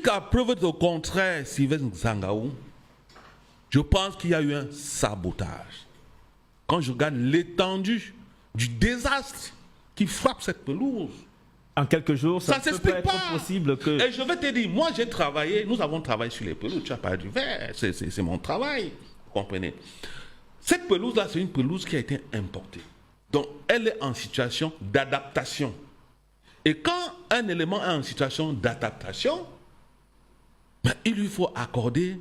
Jusqu'à preuve au contraire, Sylvain Zangaou, je pense qu'il y a eu un sabotage. Quand je regarde l'étendue du désastre qui frappe cette pelouse, en quelques jours, ça ne peut s'explique pas être possible que... Et je vais te dire, moi j'ai travaillé, nous avons travaillé sur les pelouses, tu n'as pas du verre, c'est mon travail, vous comprenez. Cette pelouse-là, c'est une pelouse qui a été importée. Donc, elle est en situation d'adaptation. Et quand un élément est en situation d'adaptation, ben, il lui faut accorder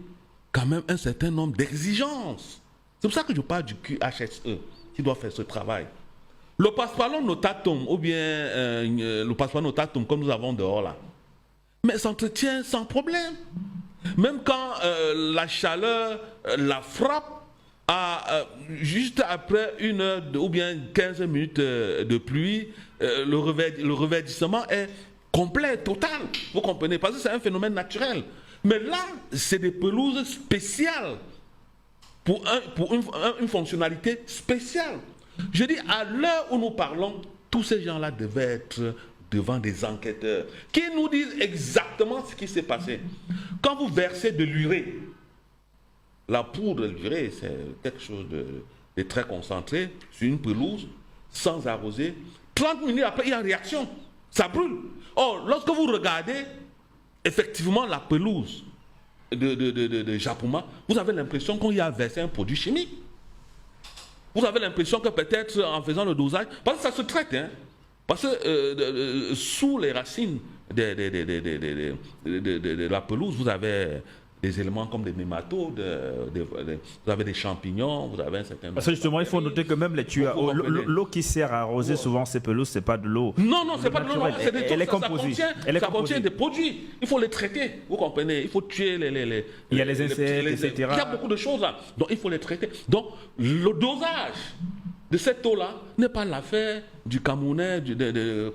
quand même un certain nombre d'exigences. C'est pour ça que je parle du QHSE qui doit faire ce travail. Le passeport notatum, ou bien le passeport notatum comme nous avons dehors là, mais s'entretient sans problème. Même quand la chaleur la frappe, juste après 1 heure ou bien 15 minutes de pluie, le reverdissement est complet, total. Vous comprenez? Parce que c'est un phénomène naturel. Mais là, c'est des pelouses spéciales pour une fonctionnalité spéciale. Je dis, à l'heure où nous parlons, tous ces gens-là devaient être devant des enquêteurs qui nous disent exactement ce qui s'est passé. Quand vous versez de l'urée, la poudre de l'urée, c'est quelque chose de très concentré sur une pelouse, sans arroser. 30 minutes après, il y a une réaction. Ça brûle. Or, lorsque vous regardez, effectivement, la pelouse de Japoma, vous avez l'impression qu'on y a versé un produit chimique. Vous avez l'impression que peut-être en faisant le dosage, parce que ça se traite, hein, parce que sous les racines de la pelouse, vous avez des éléments comme des nématodes, vous avez des champignons, vous avez un certain nombre. Parce que justement, il faut noter que même l'eau qui sert à arroser souvent ces pelouses, c'est pas de l'eau. Non, c'est pas de l'eau, elle est composée. Ça contient des produits. Il faut les traiter, vous comprenez. Il faut tuer il y a les insectes, etc. Il y a beaucoup de choses là. Donc il faut les traiter. Donc le dosage de cette eau-là n'est pas l'affaire du Camerounais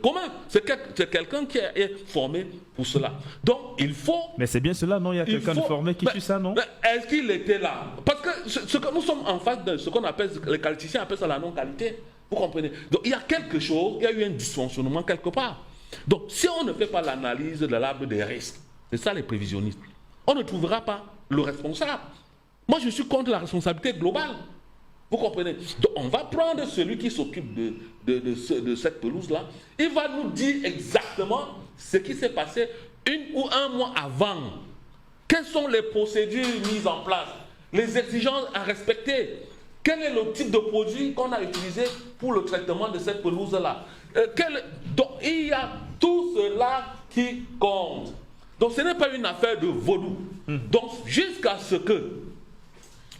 commun. C'est quelqu'un qui est formé pour cela. Donc il faut... Mais c'est bien cela, non? Il y a quelqu'un de formé qui tue ça, non? Est-ce qu'il était là? Parce que ce que nous sommes en face de ce qu'on appelle, les qualiticiens appellent ça la non-qualité. Vous comprenez? Donc il y a quelque chose, il y a eu un dysfonctionnement quelque part. Donc si on ne fait pas l'analyse de l'arbre des risques, c'est ça les prévisionnistes, on ne trouvera pas le responsable. Moi je suis contre la responsabilité globale. Vous comprenez? Donc on va prendre celui qui s'occupe de cette pelouse-là. Il va nous dire exactement ce qui s'est passé 1 ou 1 mois avant. Quelles sont les procédures mises en place? Les exigences à respecter? Quel est le type de produit qu'on a utilisé pour le traitement de cette pelouse-là? Donc il y a tout cela qui compte. Donc ce n'est pas une affaire de vaudou. Donc jusqu'à ce que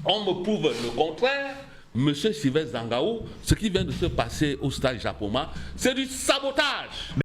on me prouve le contraire, Monsieur Sylvain Zangaou, ce qui vient de se passer au stade Japoma, c'est du sabotage.